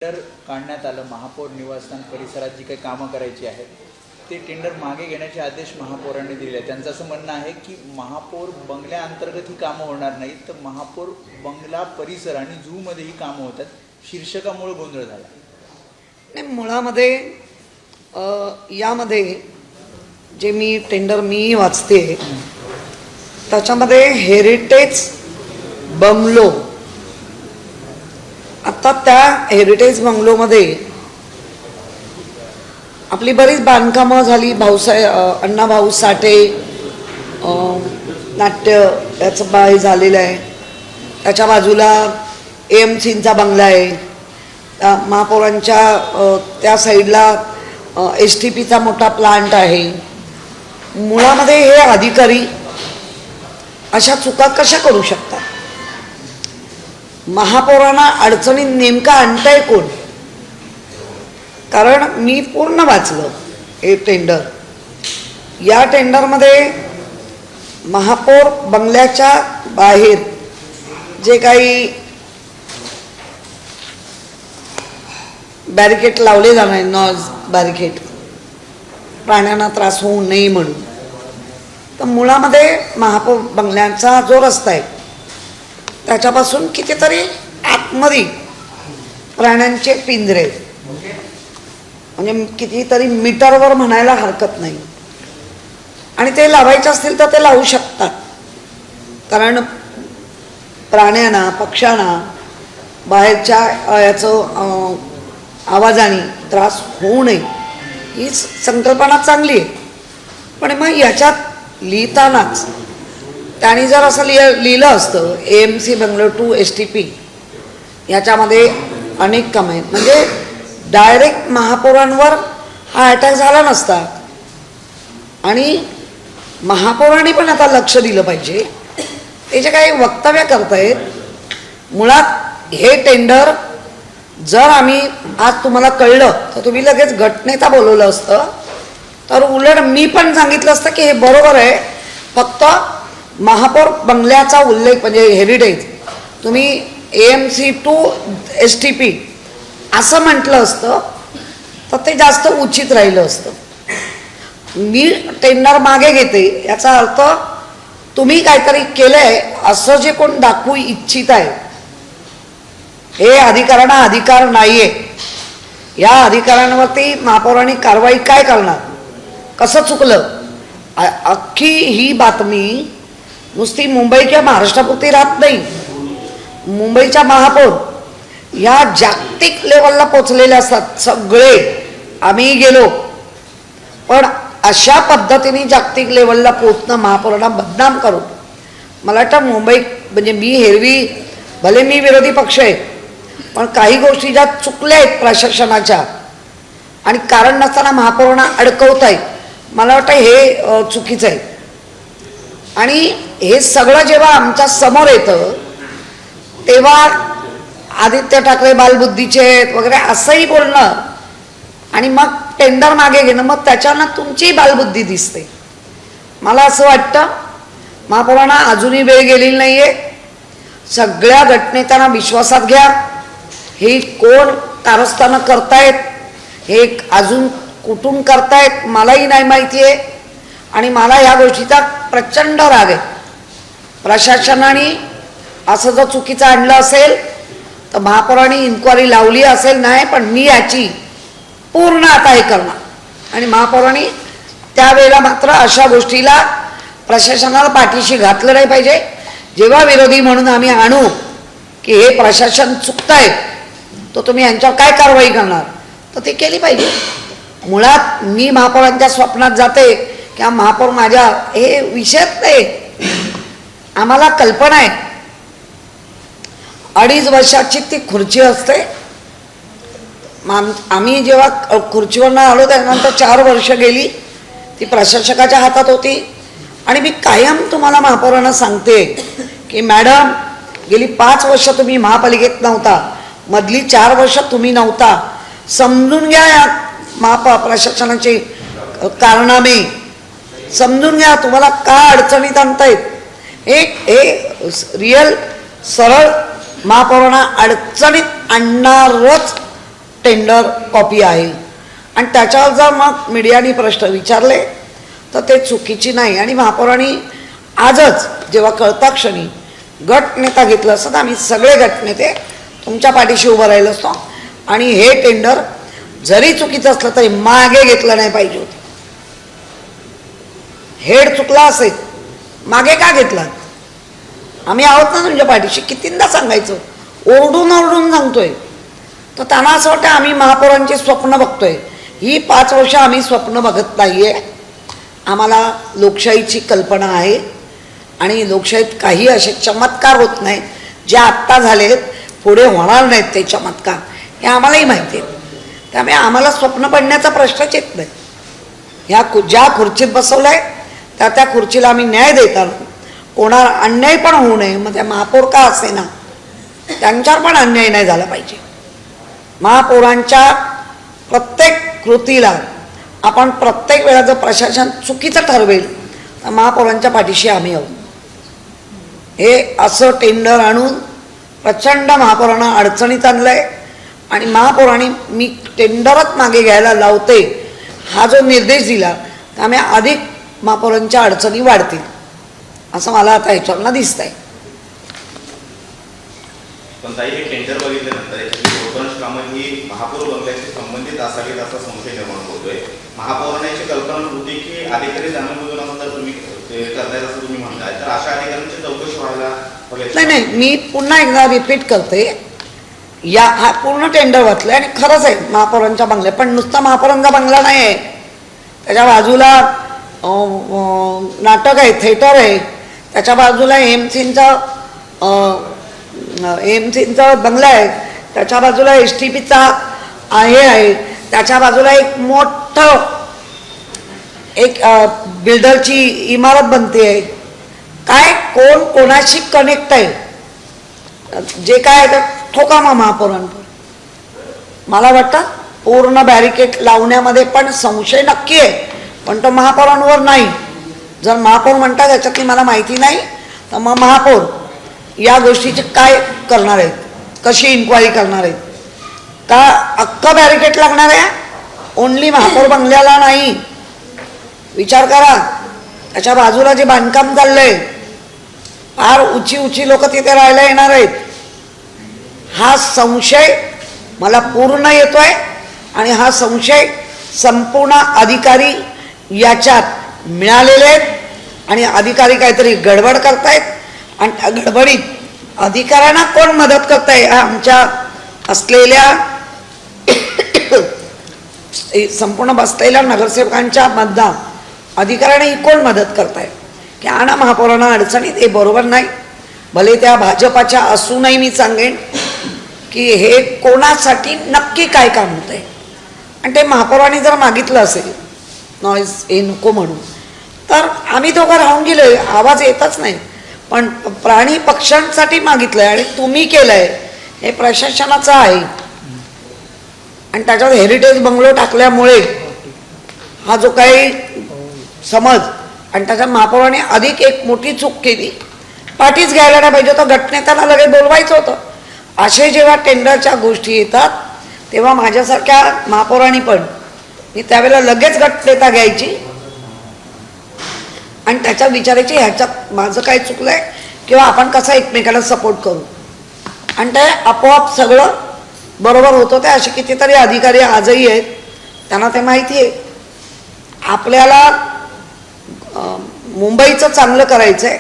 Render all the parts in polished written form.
Tender काढण्यात आलं. महापौर निवासस्थान परिसरात जी काही कामं करायची आहेत ते टेंडर मागे घेण्याचे आदेश महापौरांनी दिले. त्यांचं असं म्हणणं आहे की महापौर बंगल्याअंतर्गत ही कामं होणार नाहीत, तर महापौर बंगला परिसर आणि झूमध्ये ही कामं होतात. शीर्षकामुळे गोंधळ झाला. नाही, मुळामध्ये यामध्ये जे मी टेंडर वाचते त्याच्यामध्ये हेरिटेज बंगलो, आता त्या हेरिटेज बंगलोमध्ये आपली बरीच बांधकामं झाली. अण्णाभाऊ साठे नाट्य याचं हे झालेलं आहे. त्याच्या बाजूला AMCचा बंगला आहे. महापौरांच्या त्या साईडला STPचा मोठा प्लांट आहे. मुळामध्ये हे अधिकारी अशा चुका कशा करू शकतात? महापौरांना अडचणीत नेमका आणताय कोण? कारण मी पूर्ण वाचलं हे टेंडर. या टेंडरमध्ये महापौर बंगल्याच्या बाहेर जे काही बॅरिकेड लावले जाणार, नॉइज बॅरिकेड, प्राण्यांना त्रास होऊ नये म्हणून, तर मुळामध्ये महापौर बंगल्याचा जो रस्ता आहे त्याच्यापासून कितीतरी आतमध्ये प्राण्यांचे पिंजरे, म्हणजे कितीतरी मीटरवर म्हणायला हरकत नाही. आणि ते लावायचे असतील तर ते लावू शकतात, कारण प्राण्यांना पक्ष्यांना बाहेरच्या याचं आवाजाने त्रास होऊ नये ही संकल्पना चांगली आहे. पण मग याच्यात लिहितानाच त्यांनी जर असं लिहिलं असतं AMC बंगलो टू STP याच्यामध्ये अनेक कामं आहेत, म्हणजे डायरेक्ट महापौरांवर हा अटॅक झाला नसता. आणि महापौरांनी पण आता लक्ष दिलं पाहिजे. ते जे काही वक्तव्य करतायत, मुळात हे टेंडर जर आम्ही आज तुम्हाला कळलं तर तुम्ही लगेच गटनेता बोलवलं असतं, तर उलट मी पण सांगितलं असतं की हे बरोबर आहे. फक्त महापौर बंगल्याचा उल्लेख म्हणजे हेरिटेज तुम्ही AMC टू STP असं म्हटलं असतं तर ते जास्त उचित राहिलं असतं. मी टेंडर मागे घेते याचा अर्थ तुम्ही काहीतरी केलंय असं जे कोण दाखवू इच्छित आहे, हे अधिकाऱ्यांना अधिकार नाहीये. या अधिकाऱ्यांवरती महापौरांनी कारवाई काय करणार? कसं चुकलं? अख्खी ही बातमी नुसती मुंबई किंवा महाराष्ट्रापुरती राहत नाही. मुंबईच्या महापौर या जागतिक लेवलला पोचलेले असतात सगळे. आम्ही गेलो, पण अशा पद्धतीने जागतिक लेवलला पोचणं, महापौरांना बदनाम करून, मला वाटतं मुंबई म्हणजे मी हेरवी भले मी विरोधी पक्ष आहे, पण काही गोष्टी ज्या चुकल्या आहेत प्रशासनाच्या आणि कारण नसताना महापौरांना अडकवत आहेत, मला वाटतं हे चुकीचं आहे. आणि हे सगळं जेव्हा आमच्या समोर येतं तेव्हा आदित्य ठाकरे बालबुद्धीचे वगैरे असंही बोलणं आणि मग टेंडर मागे घेणं, मग त्याच्यानं तुमची बालबुद्धी दिसते. मला असं वाटतं महापौरांना अजूनही वेळ गेलेली नाही आहे. सगळ्या गटनेत्यांना विश्वासात घ्या. हे कोण कारस्थानं करतायत, हे अजून कुठून करतायत मलाही नाही माहिती आहे. आणि मला ह्या गोष्टीचा प्रचंड राग आहे. प्रशासनाने असं जर चुकीचं आणलं असेल तर महापौरांनी इन्क्वायरी लावली असेल, नाही, पण मी याची पूर्ण आता हे करणार. आणि महापौरांनी त्यावेळेला मात्र अशा गोष्टीला प्रशासनाला पाठीशी घातलं नाही पाहिजे. जेव्हा विरोधी म्हणून आम्ही आणू की हे प्रशासन चुकतंय, तर तुम्ही यांच्यावर काय कारवाई करणार, तर ते केली पाहिजे. मुळात मी महापौरांच्या स्वप्नात जाते किंवा महापौर माझ्या, हे विषयच नाही. आम्हाला कल्पना आहे 2.5 वर्षाची ती खुर्ची असते. आम्ही जेव्हा खुर्चीवरनं आलो त्यानंतर 4 वर्ष गेली, ती प्रशासकाच्या हातात होती. आणि मी कायम तुम्हाला महापौरांना सांगते की मॅडम, गेली 5 वर्ष तुम्ही महापालिकेत नव्हता, मधली 4 वर्ष तुम्ही नव्हता, समजून घ्या या प्रशासनाचे कारनामे, समजून घ्या तुम्हाला का अडचणीत आणतायत. हे रिअल सरळ महापौरांना अडचणीत आणणारच टेंडर कॉपी आहे आणि त्याच्यावर जर मग मीडियाने प्रश्न विचारले तर ते चुकीची नाही. आणि महापौरांनी आजच जेव्हा कळता क्षणी गट नेता घेतलं असतं तर आम्ही सगळे गटनेते तुमच्या पाठीशी उभं राहिलो असतो आणि हे टेंडर जरी चुकीचं असलं तरी मागे घेतलं नाही पाहिजे होतं. हेड चुकला असेल मागे का घेतला? आम्ही आहोत ना तुमच्या पाठीशी. कितींदा सांगायचं, ओरडून ओरडून सांगतोय. तर त्यांना असं वाटतं आम्ही महापौरांची स्वप्न बघतोय. ही 5 वर्ष आम्ही स्वप्न बघत नाहीये. आम्हाला लोकशाहीची कल्पना आहे आणि लोकशाहीत काही असे चमत्कार होत नाही जे आत्ता झालेत, पुढे होणार नाहीत ते चमत्कार, हे आम्हालाही माहिती आहे. त्यामुळे आम्हाला स्वप्न पडण्याचा प्रश्नच येत नाही. ज्या खुर्चीत बसवलं आहे त्या खुर्चीला आम्ही न्याय देतात. कोणा अन्याय पण होऊ नये. मग त्या महापौर का असे ना, त्यांच्यावर पण अन्याय नाही झाला पाहिजे. महापौरांच्या प्रत्येक कृतीला आपण प्रत्येक वेळा जर प्रशासन चुकीचं ठरवेल तर महापौरांच्या पाठीशी आम्ही आहोत. हे असं टेंडर आणून प्रचंड महापौरांना अडचणीत आणलं आहे आणि महापौरांनी मी टेंडरच मागे घ्यायला लावते हा जो निर्देश दिला त्यामुळे अधिक महापौरांच्या अडचणी वाढतील असं मला आता ह्याच्यावरनं दिसत आहे. पण ताई हे टेंडर बघितल्यानंतर याच्यातली बहुतांश कामं ही महापौर बंगल्याशी संबंधित असावीत असा संशय निर्माण होतोय. महापौरांना याची कल्पना होती की अधिकारी जाणून तुम्ही ते करतायत असं तुम्ही म्हणताय, तर अशा अधिकाऱ्यांची चौकशी व्हायला हवी. नाही, मी पुन्हा एकदा रिपीट करते. हा पूर्ण टेंडर वाचलं आणि खरंच आहे महापौरांच्या बंगल्या, पण नुसता महापौरांचा बंगला नाही आहे. त्याच्या बाजूला नाटक आहे, थिएटर आहे. त्याच्या बाजूला एमसीचा बंगला आहे. त्याच्या बाजूला STPचा आहे. त्याच्या बाजूला एक मोठं एक बिल्डरची इमारत बनते आहे. काय कोण कोणाशी कनेक्ट आहे जे काय ठोका मग महापौरांवर. मला वाटतं पूर्ण बॅरिकेड लावण्यामध्ये पण संशय नक्की आहे, पण तो महापौरांवर नाही. जर महापौर म्हणतात याच्यातली मला माहिती नाही तर मग महापौर या गोष्टीची काय करणार आहेत, कशी इन्क्वायरी करणार आहेत, का अख्खं बॅरिकेड लागणार आहे ओन्ली महापौर बंगल्याला नाही. विचार करा, त्याच्या बाजूला जे बांधकाम चाललंय फार उंची लोक तिथे राहायला येणार आहेत. हा संशय मला पूर्ण येतोय आणि हा संशय संपूर्ण अधिकारी याच्यात मिळालेले आहेत आणि अधिकारी काहीतरी गडबड करतायत आणि त्या गडबडीत अधिकाऱ्यांना कोण मदत करताय, आमच्या असलेल्या संपूर्ण बसलेल्या नगरसेवकांच्या मधला अधिकाऱ्यांनी कोण मदत करताय की आणा महापौरांना अडचणीत. हे बरोबर नाही. भले त्या भाजपाच्या असूनही मी सांगेन की हे कोणासाठी नक्की काय काम होत आहे. आणि ते महापौरांनी जर मागितलं असेल नॉईज हे नको म्हणून तर आम्ही दोघं राहून गेलोय, आवाज येतच नाही. पण प्राणी पक्ष्यांसाठी मागितलंय आणि तुम्ही केलंय हे प्रशासनाचं आहे. आणि त्याच्यात हेरिटेज बंगलो टाकल्यामुळे हा जो काही समज आणि त्याच्या महापौराने अधिक एक मोठी चूक केली. पाठीच घ्यायला नाही पाहिजे होतं, गटनेत्याला लगेच बोलवायचं होतं. असे जेव्हा टेंडरच्या गोष्टी येतात तेव्हा माझ्यासारख्या महापौरांनी पण मी त्यावेळेला लगेच गटनेता घ्यायची आणि त्याच्या विचारायची ह्याच्यात माझं काय चुकलंय किंवा आपण कसं एकमेकाला सपोर्ट करू आणि ते आपोआप सगळं बरोबर होत होते. असे कितीतरी अधिकारी आजही आहेत, त्यांना ते माहिती आहे. आपल्याला मुंबईचं चांगलं करायचं आहे,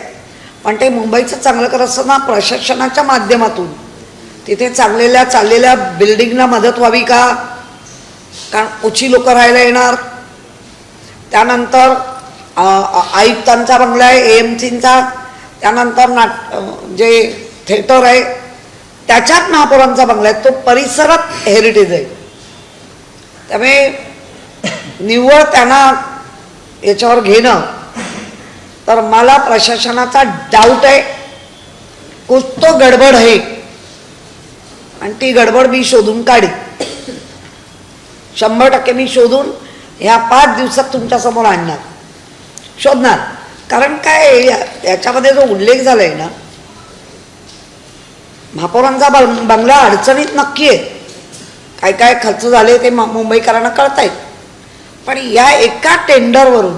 पण ते मुंबईचं चांगलं करत असताना प्रशासनाच्या माध्यमातून तिथे चाललेल्या बिल्डिंगला मदत व्हावी का, कारण उची लोक राहायला येणार. त्यानंतर आयुक्तांचा बंगला आहे AMCचा, त्यानंतर जे थिएटर आहे त्याच्यात महापौरांचा बंगला आहे, तो परिसरात हेरिटेज आहे. त्यामुळे निव्वळ त्यांना याच्यावर घेणं तर मला प्रशासनाचा डाऊट आहे. कुछ तो गडबड आहे आणि ती गडबड मी शोधून काढीन. 100% मी शोधून ह्या 5 दिवसात तुमच्यासमोर आणणार, शोधणार. कारण काय याच्यामध्ये जो उल्लेख झाला आहे ना, महापौरांचा बंगला अडचणीत नक्की आहे. काय काय खर्च झाले ते मुंबईकरांना कळतायत. पण या एका टेंडरवरून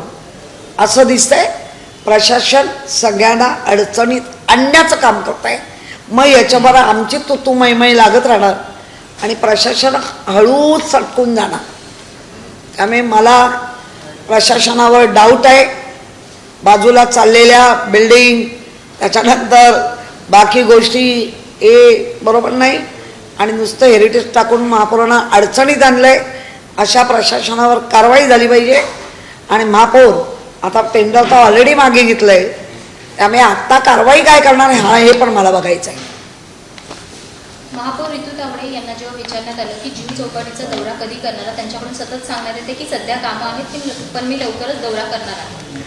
असं दिसतंय प्रशासन सगळ्यांना अडचणीत आणण्याचं काम करत आहे. मग याच्याबरोबर आमची तुतू मैमय लागत राहणार आणि प्रशासन हळूच सटकून जाणार. त्यामुळे मला प्रशासनावर डाऊट आहे. बाजूला चाललेल्या बिल्डिंग त्याच्यानंतर बाकी गोष्टी हे बरोबर नाही आणि नुसतं हेरिटेज टाकून महापौरांना अडचणीत आणलं आहे. अशा प्रशासनावर कारवाई झाली पाहिजे. आणि महापौर आता टेंडर तर ऑलरेडी मागे घेतलं आहे, त्यामुळे आत्ता कारवाई काय करणार हा हे पण मला बघायचं आहे. महापौर रितू तावडे यांना जेव्हा विचारण्यात आलं की जुहू चौपाटीचा दौरा कधी करणार, त्यांच्याकडून सतत सांगण्यात येते की सध्या कामं आहेत पण मी लवकरच दौरा करणार आहे.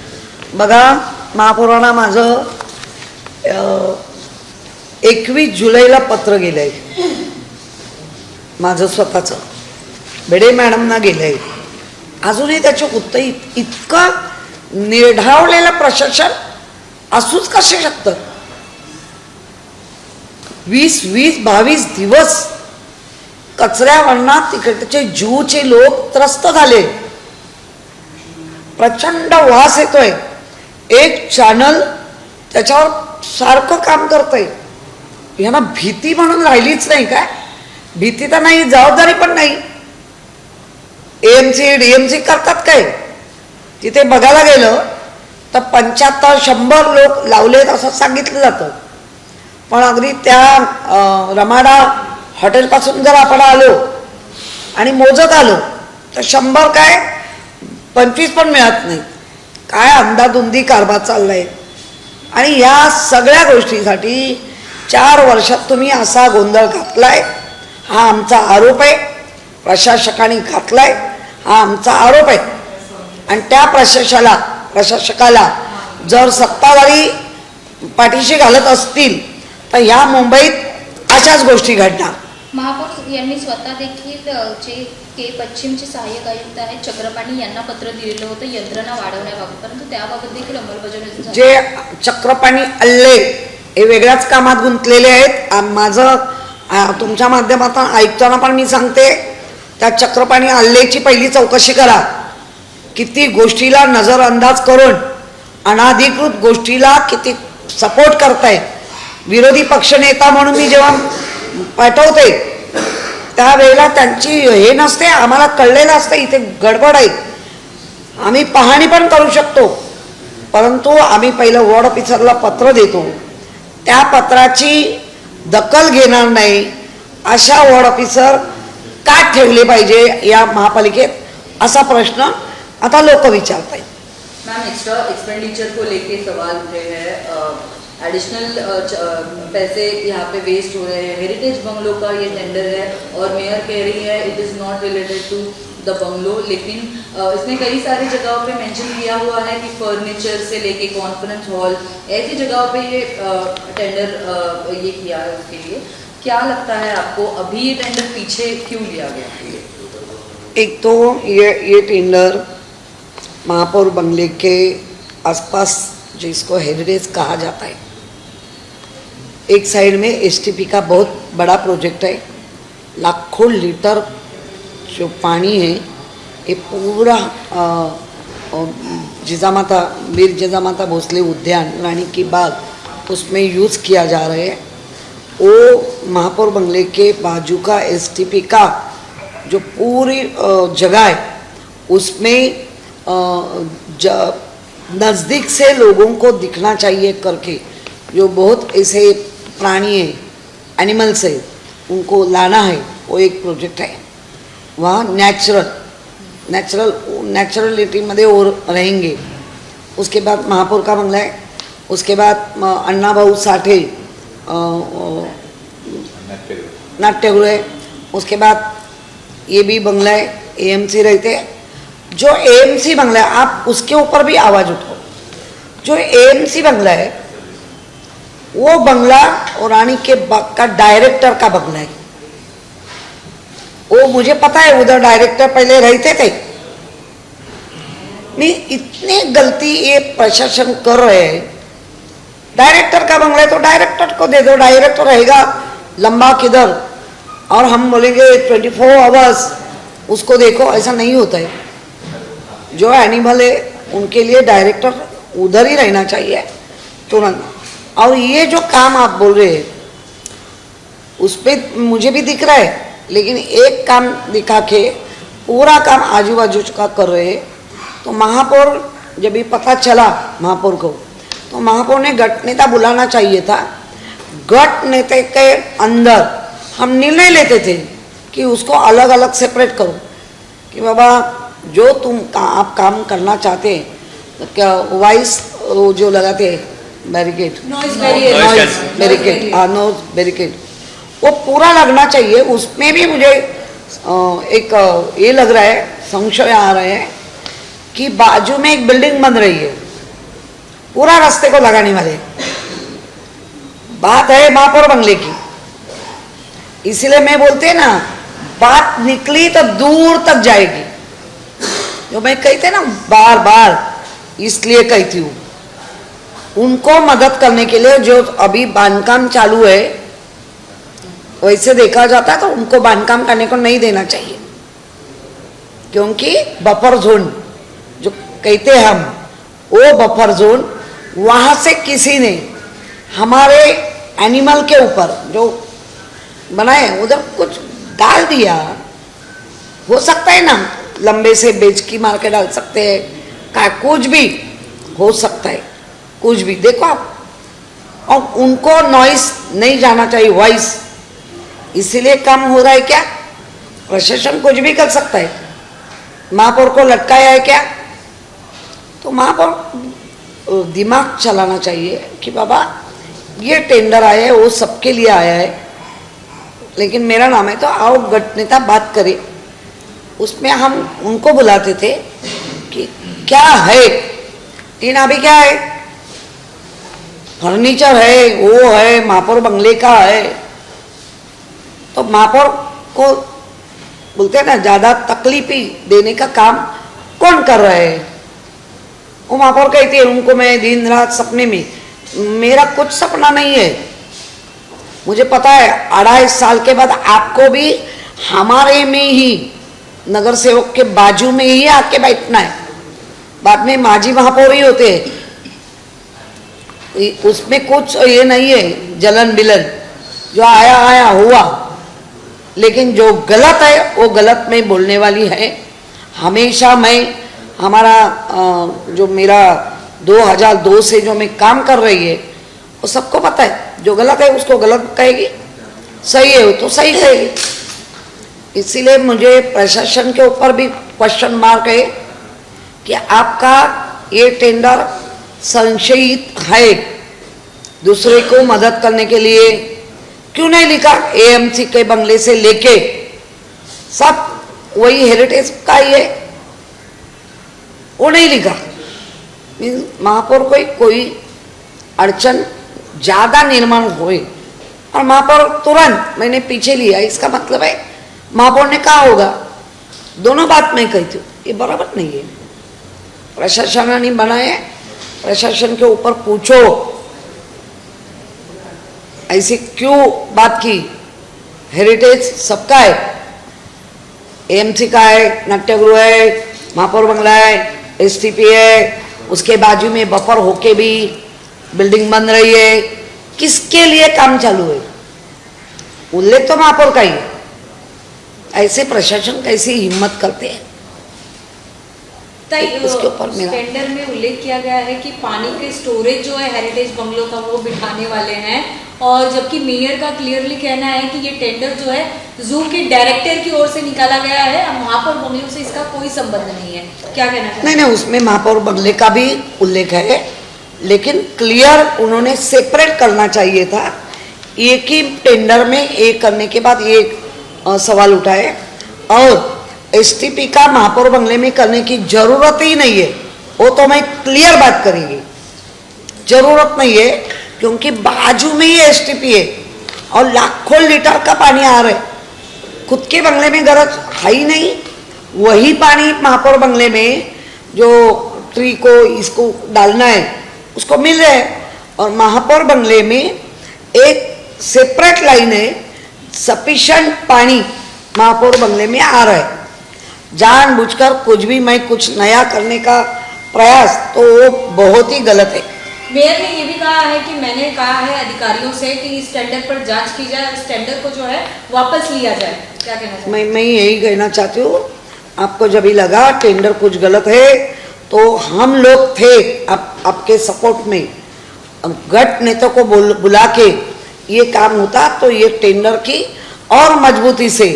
बघा, महापौरांना माझं 21 जुलैला पत्र गेलं आहे, माझं स्वतःचं बेडे मॅडमना गेलं आहे. अजूनही त्याचे उत्तर इतकं निर्ढावलेलं प्रशासन असूच कसे शकतं. 20-22 दिवस कचऱ्यावरना तिकडचे जुहूचे लोक त्रस्त झाले. प्रचंड वास येतोय. एक चॅनल त्याच्यावर सारखं काम करतंय. यांना भीती म्हणून राहिलीच नाही काय? भीती तर नाही, जबाबदारी पण नाही. AMC DMC करतात काय? तिथे बघायला गेलं तर 75-100 लोक लावलेत असं सांगितलं जातं. पण अगदी त्या रमाडा हॉटेलपासून जर आपण आलो आणि मोजत आलो तर 100 काय 25 पण मिळत नाही. काय अंदाधुंदी कारभार चाललाय. आणि या सगळ्या गोष्टीसाठी 4 वर्षात तुम्ही असा गोंधळ घातलाय, हा आमचा आरोप आहे. प्रशासकाने घातलाय, हा आमचा आरोप आहे. आणि त्या प्रशासकाला जर सत्ताधारी पाठीशी घालत असतील तर ह्या मुंबईत अशाच गोष्टी घडणार. महापौर यांनी स्वतः देखील जे पश्चिमचे सहाय्यक आयुक्त आहेत चक्रपाणी यांना पत्र दिलेलं होतं यंत्रणा वाढवण्याबाबत, परंतु त्याबाबत देखील अंमलबजावणी झाली. जे चक्रपाणी अल्ले हे वेगळ्याच कामात गुंतलेले आहेत. माझं तुमच्या माध्यमातून आयुक्तांना पण मी सांगते, त्या चक्रपाणी अल्लेची पहिली चौकशी करा. किती गोष्टीला नजरअंदाज करून अनाधिकृत गोष्टीला किती सपोर्ट करताय. विरोधी पक्षनेता म्हणून मी जेव्हा पाठवते त्यावेळेला त्यांची हे नसते, आम्हाला कळलेलं असतं इथे गडबड आहे. आम्ही पाहणी पण करू शकतो, परंतु आम्ही पहिलं वॉर्ड ऑफिसरला पत्र देतो. त्या पत्राची दखल घेणार नाही अशा वॉर्ड ऑफिसर का ठेवले पाहिजे या महापालिकेत, असा प्रश्न आता लोक विचारत आहेत. मैम, एक्स्ट्रा एक्सपेंडिचर को लेके सवाल उठे हैं. एडिशनल पैसे यहाँ पे वेस्ट हो रहे हैं. हेरिटेज बंगलों का ये टेंडर है और मेयर कह रही है it is not related to the bungalow, लेकिन इसमें कई सारी जगहों पे मेंशन किया हुआ है कि फर्नीचर से लेके कॉन्फ्रेंस हॉल ऐसी जगहों पे ये टेंडर ये किया है. उसके लिए क्या लगता है आपको अभी ये टेंडर पीछे क्यों लिया गया? एक तो ये टेंडर महापौर बंगले के आसपास जिसको हेरिटेज कहा जाता है, एक साइड में STP का बहुत बड़ा प्रोजेक्ट है. लाखों लीटर जो पानी है ये पूरा जिजामाता वीर जिजामाता भोसले उद्यान रानी की बाग उसमें यूज़ किया जा रहा है. वो महापौर बंगले के बाजू का STP का जो पूरी जगह है उसमें नज़दीक से लोगों को दिखना चाहिए करके जो बहुत ऐसे प्राणी हैं, एनिमल्स है, उनको लाना है, वो एक प्रोजेक्ट है. वहाँ नेचुरलिटी में वो रहेंगे. उसके बाद महापौर का बंगला है. उसके बाद अन्ना भाऊ साठे नाट्यगृह है. उसके बाद ये भी बंगला है, AMC रहते हैं. जो AMC बंगला है आप उसके ऊपर भी आवाज़ उठाओ. जो AMC बंगला है वो बंगला और रानी के बाग का डायरेक्टर का बंगला है. वो मुझे पता है, उधर डायरेक्टर पहले रहते थे. नहीं, इतनी गलती ये प्रशासन कर रहे हैं. डायरेक्टर का बंगला है तो डायरेक्टर को दे दो, डायरेक्टर रहेगा लंबा किधर. और हम बोलेंगे 24 आवर्स उसको देखो, ऐसा नहीं होता है। जो एनिमल है उनके लिए डायरेक्टर उधर ही रहना चाहिए तुरंत। और ये जो काम आप बोल रहे हैं उसमें मुझे भी दिख रहा है, लेकिन एक काम दिखा के पूरा काम आजू बाजू का कर रहे हैं। तो महापौर जब ये पता चला महापौर को, तो महापौर ने गट नेता बुलाना चाहिए था। गट नेता के अंदर हम निर्णय लेते थे कि उसको अलग अलग सेपरेट करो, कि बाबा जो आप काम करना चाहते हैं, तो क्या वाइस जो लगाते हैं barricade, noise barrier, noise barricade, noise barricade, वो पूरा लगना चाहिए। उसमें भी मुझे एक ये लग रहा है, संशय आ रहे हैं कि बाजू में एक बिल्डिंग बन रही है, पूरा रास्ते को लगाने वाले। बात है महापौर बंगले की, इसीलिए मैं बोलते हैं ना, बात निकली तो दूर तक जाएगी। जो मैं कहते ना बार बार, इसलिए कहती हूँ उनको मदद करने के लिए। जो अभी बांधकाम चालू है, वैसे देखा जाता है तो उनको बांधकाम करने को नहीं देना चाहिए, क्योंकि बफर जोन जो कहते हैं हम, वो बफर जोन वहाँ से किसी ने हमारे एनिमल के ऊपर जो बनाए उधर कुछ डाल दिया। हो सकता है ना, लंबे से बेच की मार के डाल सकते हैं, का कुछ भी हो सकता है, कुछ भी देखो आप। और उनको नॉइस नहीं जाना चाहिए, वॉइस, इसीलिए कम हो रहा है क्या? प्रशासन कुछ भी कर सकता है। महापौर को लटकाया है क्या? तो महापौर दिमाग चलाना चाहिए कि बाबा ये टेंडर आया है, वो सबके लिए आया है, लेकिन मेरा नाम है तो आओ गट नेता बात करे। उसमें हम उनको बुलाते थे कि क्या है, लेकिन अभी क्या है, फर्नीचर है, वो है, महापौर बंगले का है। तो महापौर को बोलते हैं ना, ज़्यादा तकलीफ ही देने का काम कौन कर रहा है? वो महापौर कहती है उनको मैं दिन रात सपने में, मेरा कुछ सपना नहीं है। मुझे पता है 2.5 साल के बाद आपको भी हमारे में ही, नगर सेवक के बाजू में ही आके बैठना है। बाद में माजी महापौर ही होते हैं, उसमें कुछ ये नहीं है जलन बिलन, जो आया आया हुआ। लेकिन जो गलत है वो गलत में बोलने वाली है। हमेशा मैं हमारा जो मेरा 2002 से जो मैं काम कर रही है, वो सबको पता है। जो गलत है उसको गलत कहेगी, सही है वो तो सही कहेगी। इसीलिए मुझे प्रशासन के ऊपर भी क्वेश्चन मार्क है कि आपका ये टेंडर संशयित है। दूसरे को मदद करने के लिए क्यों नहीं लिखा? एएमसी के बंगले से लेके सब वही हेरिटेज का ही है, वो नहीं लिखा। महापौर को कोई अड़चन ज़्यादा निर्माण हुए और महापौर तुरंत मैंने पीछे लिया, इसका मतलब है महापौर ने कहा होगा। दोनों बात मैं कहती हूँ, ये बराबर नहीं है। प्रशासन ने बनाए, प्रशासन के ऊपर पूछो ऐसी क्यों बात की। हेरिटेज सबका है, एएमसी का है, नाट्यगृह है, महापौर बंगला है, एसटीपी है, उसके बाजू में बफर होके भी बिल्डिंग बन रही है। किसके लिए काम चालू है? उल्लेख तो महापौर का ही है। ऐसे प्रशासन कैसी हिम्मत करते हैं? इसके ऊपर मेरा टेंडर में उल्लेख किया गया है कि पानी के स्टोरेज जो है हेरिटेज बंगलों का वो बिठाने वाले हैं, और जबकि मेयर का क्लियरली कहना है कि ये टेंडर जो है जू के डायरेक्टर की ओर से निकाला गया है, महापौर बंगलों से इसका कोई संबंध नहीं है। क्या कहना चाहते हैं? नहीं, उसमें महापौर बंगले का भी उल्लेख है, लेकिन क्लियर उन्होंने सेपरेट करना चाहिए था। एक ही टेंडर में एक करने के बाद ये सवाल उठाए, और एसटीपी का महापौर बंगले में करने की जरूरत ही नहीं है। वो तो मैं क्लियर बात करेंगी, जरूरत नहीं है, क्योंकि बाजू में ही एसटीपी है और लाखों लीटर का पानी आ रहा है। खुद के बंगले में गरज है ही नहीं, वही पानी महापौर बंगले में जो ट्री को इसको डालना है उसको मिल रहा है। और महापौर बंगले में एक सेपरेट लाइन है सफिशेंट पानी महापौर बंगले में आ रहा है। जानबूझकर कुछ भी मैं कुछ नया करने का प्रयास तो वो बहुत ही गलत है। मेयर ने ये भी कहा है कि मैंने कहा है अधिकारियों से कि इस टेंडर पर जांच की जाए, इस टेंडर को जो है वापस लिया जाए। क्या कहना चाहिए? मैं यही कहना चाहती हूँ, आपको जब भी लगा टेंडर कुछ गलत है तो हम लोग थे आपके सपोर्ट में, गट नेता को बुला के ये काम होता तो ये टेंडर की और मजबूती से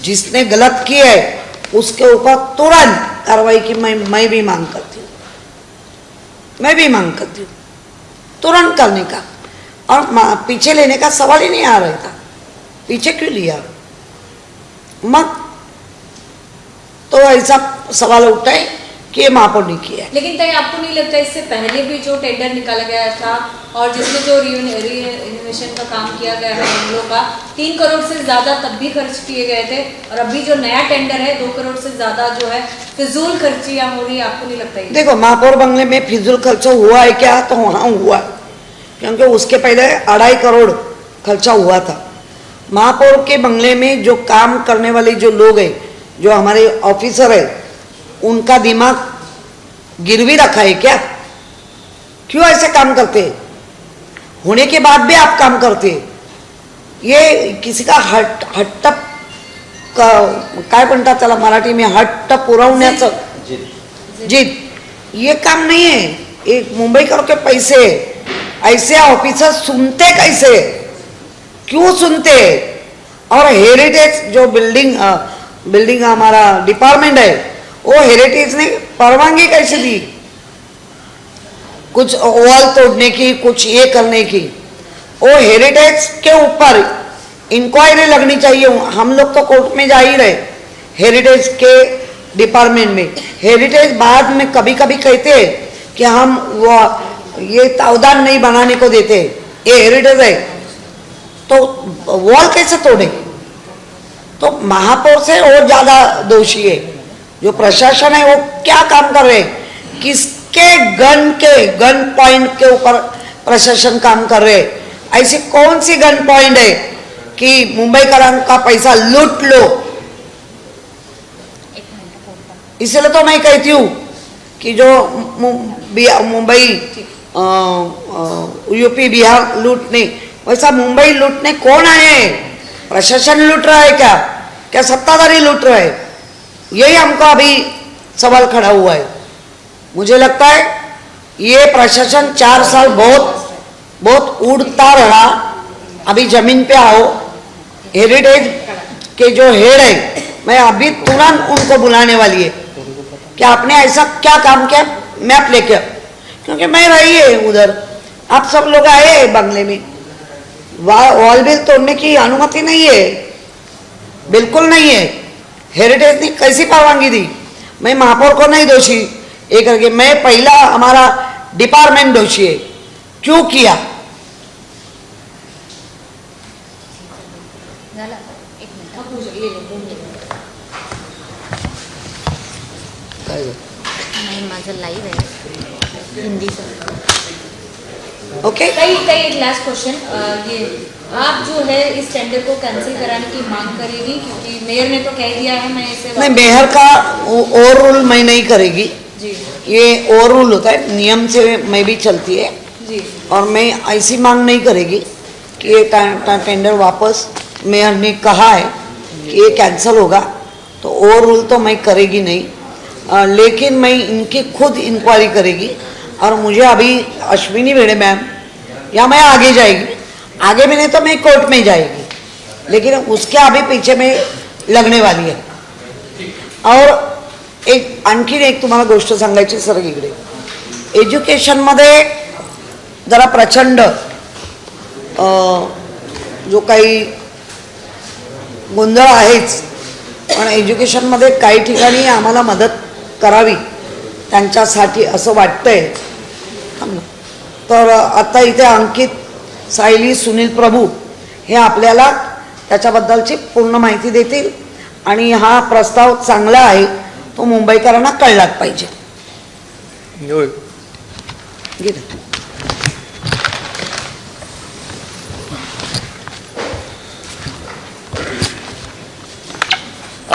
जिसने गलत किया है उसके ऊपर तुरंत कार्रवाई की मैं भी मांग करती हूँ, मैं भी मांग करती हूँ तुरंत करने का। और पीछे लेने का सवाल ही नहीं आ रहा था, पीछे क्यों लिया? मत तो ऐसा सवाल उठा है कि ये महापौर ने किया है। लेकिन कहीं आपको नहीं लगता इससे पहले भी जो टेंडर निकाला गया था और जिसमें जो रिनोवेशन का काम किया गया है बंगलों का 3 करोड़ से ज़्यादा तब भी खर्च किए गए थे, और अभी जो नया टेंडर है 2 करोड़ से ज़्यादा जो है फिजूल खर्चियाँ हो रही है? आपको नहीं लगता? देखो, महापौर बंगले में फिजूल खर्चा हुआ है क्या? तो वहाँ हुआ, क्योंकि उसके पहले 2.5 करोड़ खर्चा हुआ था। महापौर के बंगले में जो काम करने वाले जो लोग हैं, जो हमारे ऑफिसर है, उनका दिमाग गिरवी रखा है क्या? क्यों ऐसे काम करते हैं? होने के बाद भी आप काम करते हैं। ये किसी का हट्ट काय म्हणतात त्याला मराठी में, हट्ट पुरवण्याचं जिद, ये काम नहीं है। एक मुंबईकर के पैसे ऐसे ऑफिसर सुनते कैसे, क्यों सुनते? और हेरिटेज जो बिल्डिंग हमारा डिपार्टमेंट है, वो हेरिटेज ने परवानगी कैसे दी? कुछ वॉल तोड़ने की, कुछ ये करने की। वो हेरिटेज के ऊपर इंक्वायरी लगनी चाहिए। हम लोग तो कोर्ट में जा ही रहे हेरिटेज के डिपार्टमेंट में। हेरिटेज बाद में कभी कभी कहते हैं कि हम वो ये तावदान नहीं बनाने को देते, ये हेरिटेज है, तो वॉल कैसे तोड़े? तो महापौर से और ज्यादा दोषी है जो प्रशासन है। वो क्या काम कर रहे हैं? किसके गन पॉइंट के ऊपर प्रशासन काम कर रहे हैं? ऐसी कौन सी गन पॉइंट है कि मुंबईकरां का पैसा लूट लो? इसलिए तो मैं कहती हूँ कि जो मुंबई यूपी बिहार लूटने, वैसा मुंबई लूटने कौन आए हैं? प्रशासन लूट रहा है क्या सत्ताधारी लूट रहा है? यही हमको अभी सवाल खड़ा हुआ है। मुझे लगता है ये प्रशासन 4 साल बहुत उड़ता रहा। अभी जमीन पे आओ, हेरिटेज के जो हेड है, मैं अभी तुरंत उनको बुलाने वाली है कि आपने ऐसा क्या काम किया, मैप लेकर, क्योंकि मैं रही है उधर, आप सब लोग आए हैं बंगले में। वॉल बिल तोड़ने की अनुमति नहीं है, बिल्कुल नहीं है। हेरिटेज ने कैसी परवानगी दी? मैं महापौर को नहीं दोषी ये करके, मैं पहला हमारा डिपार्टमेंट दोषी है। क्यों किया? झालं? एक मिनिट. आप पूछो, ये लो, बोल दो. नाही, माझं लाईव्ह आहे हिंदीचं. ओके, कई एक लास्ट क्वेश्चन, ये आप जो है इस टेंडर को कैंसिल कराने की मांग करेगी? क्योंकि मेयर ने तो कह दिया है, मैं इसे नहीं, मेयर का ओवर रूल मैं नहीं करेगी जी ये ओवर रूल होता है, नियम से मैं भी चलती है। जी और मैं ऐसी मांग नहीं करेगी कि ये टेंडर वापस, मेयर ने कहा है कि ये कैंसिल होगा, तो ओवर रूल तो मैं करेगी नहीं। लेकिन मैं इनकी खुद इंक्वायरी करेगी। और मुझे अभी अश्विनी भेड़े मैम या मैं आगे जाएगी, आगे में नहीं तो मैं कोर्ट में जाएगी, लेकिन उसके अभी पीछे में लगने वाली है। और आणखीन एक तुम्हाला गोष्ट सांगायची सर, इकडे एज्युकेशनमध्ये जरा प्रचंड जो काही गोंधळ आहेच, पण एज्युकेशनमध्ये काही ठिकाणी आम्हाला मदत करावी त्यांच्यासाठी असं वाटतंय। तर आता इथे अंकित, सायली, सुनील प्रभू हे आपल्याला त्याच्याबद्दलची पूर्ण माहिती देतील आणि हा प्रस्ताव चांगला आहे, तो मुंबईकरांना कळलाच पाहिजे।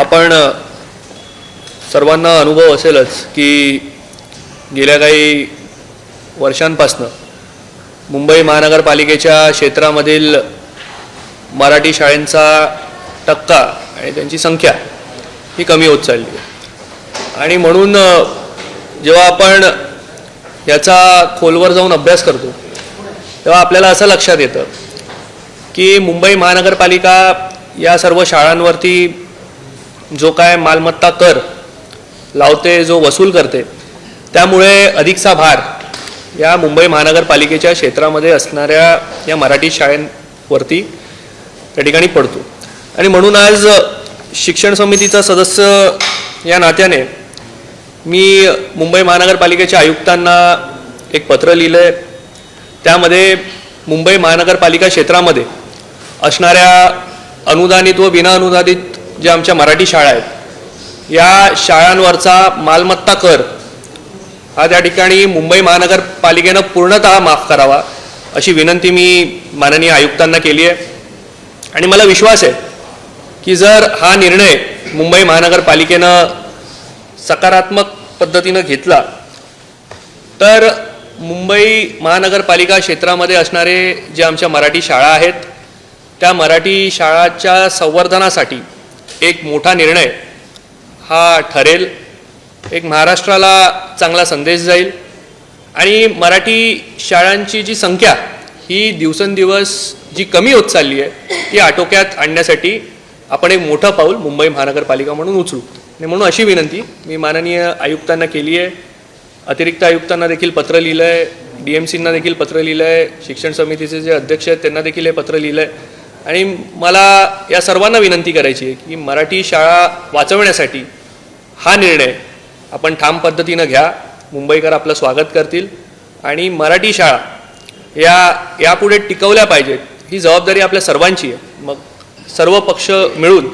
आपण सर्वांना अनुभव असेलच की गेल्या काही वर्षांपासनं मुंबई महानगरपालिकेच्या क्षेत्रामधील मराठी शाळांचा टक्का आणि त्यांची संख्या ही कमी होत चालली आहे. आणि म्हणून जेव्हा आपण याचा खोलवर जाऊन अभ्यास करतो तेव्हा आपल्याला असं लक्षात येतं की मुंबई महानगरपालिका या सर्व शाळांवरती जो काय मालमत्ता कर लावते, जो वसूल करते, त्यामुळे अधिकचा भार या मुंबई महानगरपालिकेच्या क्षेत्रामध्ये असणाऱ्या या मराठी शाळांवरती त्या ठिकाणी पडतो. आणि म्हणून आज शिक्षण समितीचा सदस्य या नात्याने मी मुंबई महानगरपालिकेच्या आयुक्तांना एक पत्र लिहिलं आहे. त्यामध्ये मुंबई महानगरपालिका क्षेत्रामध्ये असणाऱ्या अनुदानित व विनाअनुदानित ज्या आमच्या मराठी शाळा आहेत, या शाळांवरचा मालमत्ता कर हा त्या ठिकाणी मुंबई महानगरपालिकेनं पूर्णतः माफ करावा अशी विनंती मी माननीय आयुक्तांना केली आहे. आणि मला विश्वास आहे की जर हा निर्णय मुंबई महानगरपालिकेनं सकारात्मक पद्धतीनं घेतला तर मुंबई महानगरपालिका क्षेत्रामध्ये असणारे जे आमच्या मराठी शाळा आहेत, त्या मराठी शाळाच्या संवर्धनासाठी एक मोठा निर्णय हा ठरेल. एक महाराष्ट्राला चांगला संदेश जाईल आणि मराठी शाळांची जी संख्या ही दिवसेंदिवस जी कमी होत चालली आहे ती आटोक्यात आणण्यासाठी आपण एक मोठं पाऊल मुंबई महानगरपालिका म्हणून उचलू. आणि म्हणून अशी विनंती मी माननीय आयुक्तांना केली आहे. अतिरिक्त आयुक्तांना देखील पत्र लिहिलं आहे, DMCंना देखील पत्र लिहिलं आहे, शिक्षण समितीचे जे अध्यक्ष आहेत त्यांना देखील हे पत्र लिहिलं आहे. आणि मला या सर्वांना विनंती करायची आहे की मराठी शाळा वाचवण्यासाठी हा निर्णय आपण ठाम पद्धतीनं घ्या. मुंबईकर आपलं स्वागत करतील आणि मराठी शाळा यापुढे टिकवल्या पाहिजेत, ही जबाबदारी आपल्या सर्वांची आहे. मग सर्व पक्ष मिळून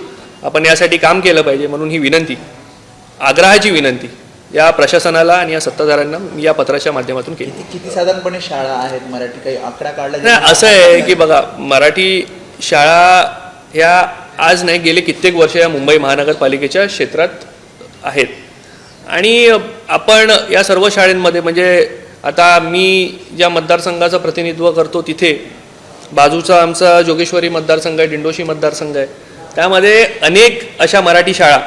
आपण यासाठी काम केलं पाहिजे. म्हणून ही विनंती, आग्रहाची विनंती या प्रशासनाला आणि या सत्ताधाऱ्यांना मी या पत्राच्या माध्यमातून केली. किती साधारणपणे शाळा आहेत मराठी, काही आकडा काढला नाही, असं आहे की बघा, मराठी शाळा ह्या आज नाही, गेले कित्येक वर्ष या मुंबई महानगरपालिकेच्या क्षेत्रात आहेत. आणि आपण या सर्व शाळांमध्ये, म्हणजे आता मी ज्या मतदारसंघाचं प्रतिनिधित्व करतो तिथे बाजूचा आमचा जोगेश्वरी मतदारसंघ आहे, दिंडोशी मतदारसंघ आहे, त्यामध्ये अनेक अशा मराठी शाळा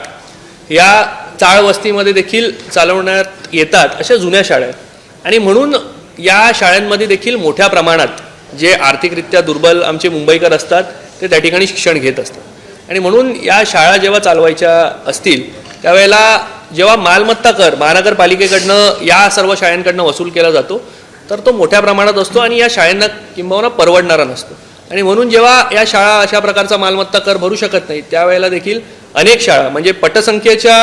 या चाळ वस्तीमध्ये देखील चालवण्यात येतात, अशा जुन्या शाळा आहेत. आणि म्हणून या शाळांमध्ये देखील मोठ्या प्रमाणात जे आर्थिकरित्या दुर्बल आमचे मुंबईकर असतात ते त्या ठिकाणी शिक्षण घेत असतात. आणि म्हणून या शाळा जेव्हा चालवायच्या असतील त्यावेळेला जेव्हा मालमत्ता कर महानगरपालिकेकडनं या सर्व शाळांकडनं वसूल केला जातो तर तो मोठ्या प्रमाणात असतो आणि या शाळांना किंबहुना परवडणारा नसतो. आणि म्हणून जेव्हा या शाळा अशा प्रकारचा मालमत्ता कर भरू शकत नाही त्यावेळेला देखील अनेक शाळा, म्हणजे पटसंख्येच्या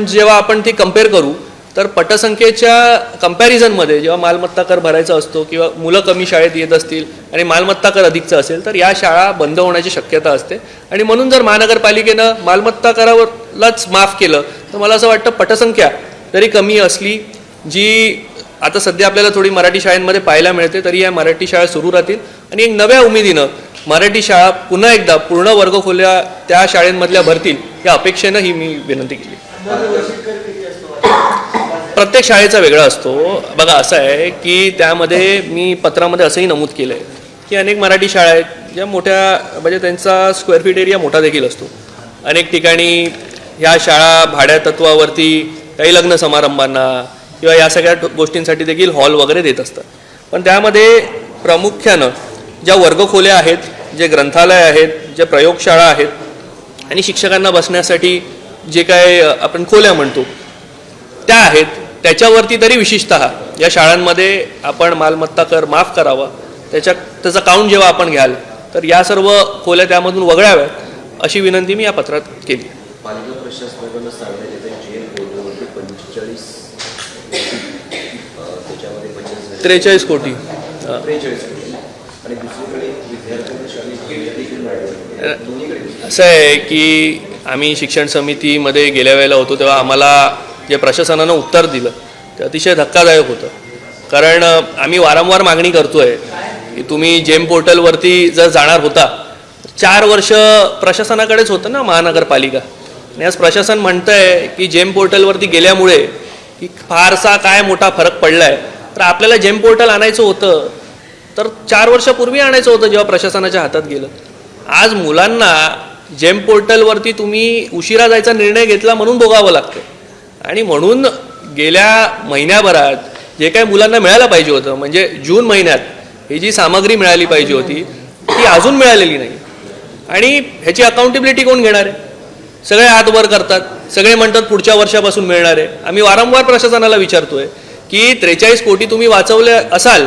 जेव्हा आपण ती कम्पेअर करू तर पटसंख्येच्या कंपॅरिझनमध्ये जेव्हा मालमत्ता कर भरायचा असतो किंवा मुलं कमी शाळेत येत असतील आणि मालमत्ता कर अधिकचा असेल तर या शाळा बंद होण्याची शक्यता असते. आणि म्हणून जर महानगरपालिकेनं मालमत्ता करावरलाच माफ केलं तर मला असं वाटतं पटसंख्या जरी कमी असली, जी आता सध्या आपल्याला थोडी मराठी शाळांमध्ये पाहायला मिळते, तरी या मराठी शाळा सुरू राहतील आणि एक नव्या उमेदीनं मराठी शाळा पुन्हा एकदा पूर्ण वर्गखोल्या त्या शाळेंमधल्या भरतील या अपेक्षेनं ही मी विनंती केली. प्रत्येक शाळेचा वेगळा असतो. बघा, असं आहे की त्यामध्ये मी पत्रामध्ये असंही नमूद केलं आहे की अनेक मराठी शाळा आहेत ज्या मोठ्या, म्हणजे त्यांचा स्क्वेअर फीट एरिया मोठा देखील असतो. अनेक ठिकाणी ह्या शाळा भाड्या तत्वावरती काही लग्न समारंभांना किंवा या सगळ्या गोष्टींसाठी देखील हॉल वगैरे देत असतात. पण त्यामध्ये प्रामुख्यानं ज्या वर्गखोल्या आहेत, जे ग्रंथालय आहेत, जे प्रयोगशाळा आहेत आणि शिक्षकांना बसण्यासाठी जे काय आपण खोल्या म्हणतो त्या आहेत, त्याच्यावरती तरी विशेषतः या शाळांमध्ये आपण मालमत्ता कर माफ करावा. त्याचा काउंट जेव्हा आपण घ्याल तर या सर्व खोल्या त्यामधून वगळाव्यात अशी विनंती मी या पत्रात केली. पालिका प्रशासनाकडून सांगण्यात येतं जेल बोर्डवरती 43 कोटी आणि दुसरीकडे विद्यार्थ्यांना शाळेत देखील मिळाले. असं आहे की आम्ही शिक्षण समितीमध्ये गेल्या वेळेला होतो तेव्हा आम्हाला जे प्रशासनानं उत्तर दिलं ते अतिशय धक्कादायक होतं. कारण आम्ही वारंवार मागणी करतो आहे की तुम्ही जेम पोर्टलवरती जर जाणार होता 4 वर्ष प्रशासनाकडेच होतं ना महानगरपालिका. आणि आज प्रशासन म्हणतं आहे की जेम पोर्टलवरती गेल्यामुळे की फारसा काय मोठा फरक पडला आहे. तर आपल्याला जेम पोर्टल आणायचं होतं तर 4 वर्षापूर्वी आणायचं होतं जेव्हा प्रशासनाच्या हातात गेलं. आज मुलांना जेम पोर्टलवरती तुम्ही उशिरा जायचा निर्णय घेतला म्हणून भोगावं लागतं. आणि म्हणून गेल्या महिन्याभरात जे काही मुलांना मिळायला पाहिजे होतं, म्हणजे जून महिन्यात ही जी सामग्री मिळाली पाहिजे होती ती अजून मिळालेली नाही. आणि ह्याची अकाउंटेबिलिटी कोण घेणार आहे? सगळे हात वर करतात, सगळे म्हणतात पुढच्या वर्षापासून मिळणार आहे. आम्ही वारंवार प्रशासनाला विचारतोय की 43 कोटी तुम्ही वाचवले असाल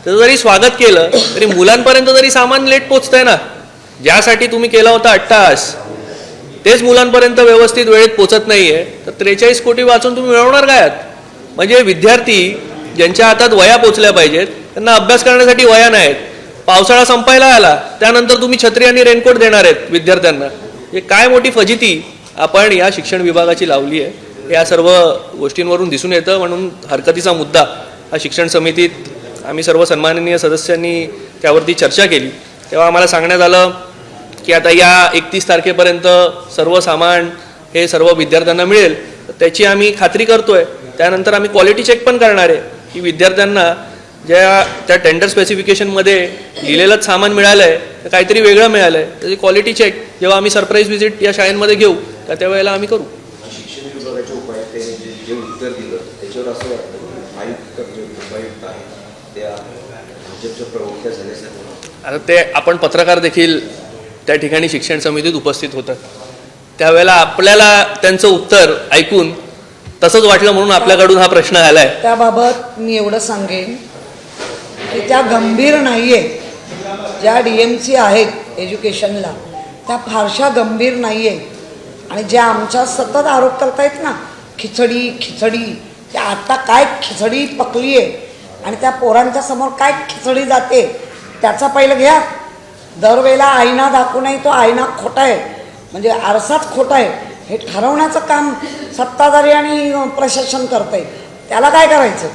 तर जरी स्वागत केलं तरी मुलांपर्यंत जरी सामान लेट पोचतंय ना. ज्यासाठी तुम्ही केला होता अट्टहास तेच मुलांपर्यंत व्यवस्थित वेळेत पोचत नाही आहे, तर 43 कोटी वाचून तुम्ही मिळवणार काय आहात? म्हणजे विद्यार्थी ज्यांच्या हातात वया पोचल्या पाहिजेत त्यांना अभ्यास करण्यासाठी वया नाहीत. पावसाळा संपायला आला त्यानंतर तुम्ही छत्री आणि रेनकोट देणार आहेत विद्यार्थ्यांना. हे काय मोठी फजिती आपण या शिक्षण विभागाची लावली आहे, या सर्व गोष्टींवरून दिसून येतं. म्हणून हरकतीचा मुद्दा हा शिक्षण समितीत आम्ही सर्व सन्माननीय सदस्यांनी त्यावरती चर्चा केली. तेव्हा आम्हाला सांगण्यात आलं की आता या 31 तारखेपर्यंत सर्व सामान हे सर्व विद्यार्थ्यांना मिळेल. तर त्याची आम्ही खात्री करतोय. त्यानंतर आम्ही क्वालिटी चेक पण करणार आहे की विद्यार्थ्यांना त्या टेंडर स्पेसिफिकेशनमध्ये लिहिलेलंच सामान मिळालं आहे तर काहीतरी वेगळं मिळालं आहे. त्याची क्वालिटी चेक जेव्हा आम्ही सरप्राईज व्हिजिट या शाळेंमध्ये घेऊ त्यावेळेला आम्ही करू. शिक्षण विभागाच्या उपायुक्त जे उत्तर दिलं त्याच्यावर असं वाटतं की आयुक्त जे उपायुक्त आहेत त्या भाजपच्या प्रवक्त्या झाल्यासारखं. आता ते आपण पत्रकार देखील त्या ठिकाणी शिक्षण समितीत उपस्थित होतात. त्यावेळेला आपल्याला त्यांचं उत्तर ऐकून तसंच वाटलं म्हणून आपल्याकडून हा प्रश्न आला आहे. त्याबाबत मी एवढं सांगेन की त्या गंभीर नाही आहेत. ज्या DMC आहेत एज्युकेशनला त्या फारशा गंभीर नाही आहेत. आणि ज्या आमच्या सतत आरोप करतायत ना खिचडी खिचडी, त्या आता काय खिचडी पकली आहे आणि त्या पोरांच्या समोर काय खिचडी जाते त्याचा पहिलं घ्या. दरवेळेला आईना दाखवू नये, तो आईना खोटा आहे म्हणजे आरसाच खोटा आहे हे ठरवण्याचं काम सत्ताधारी आणि प्रशासन करतंय. त्याला काय करायचं?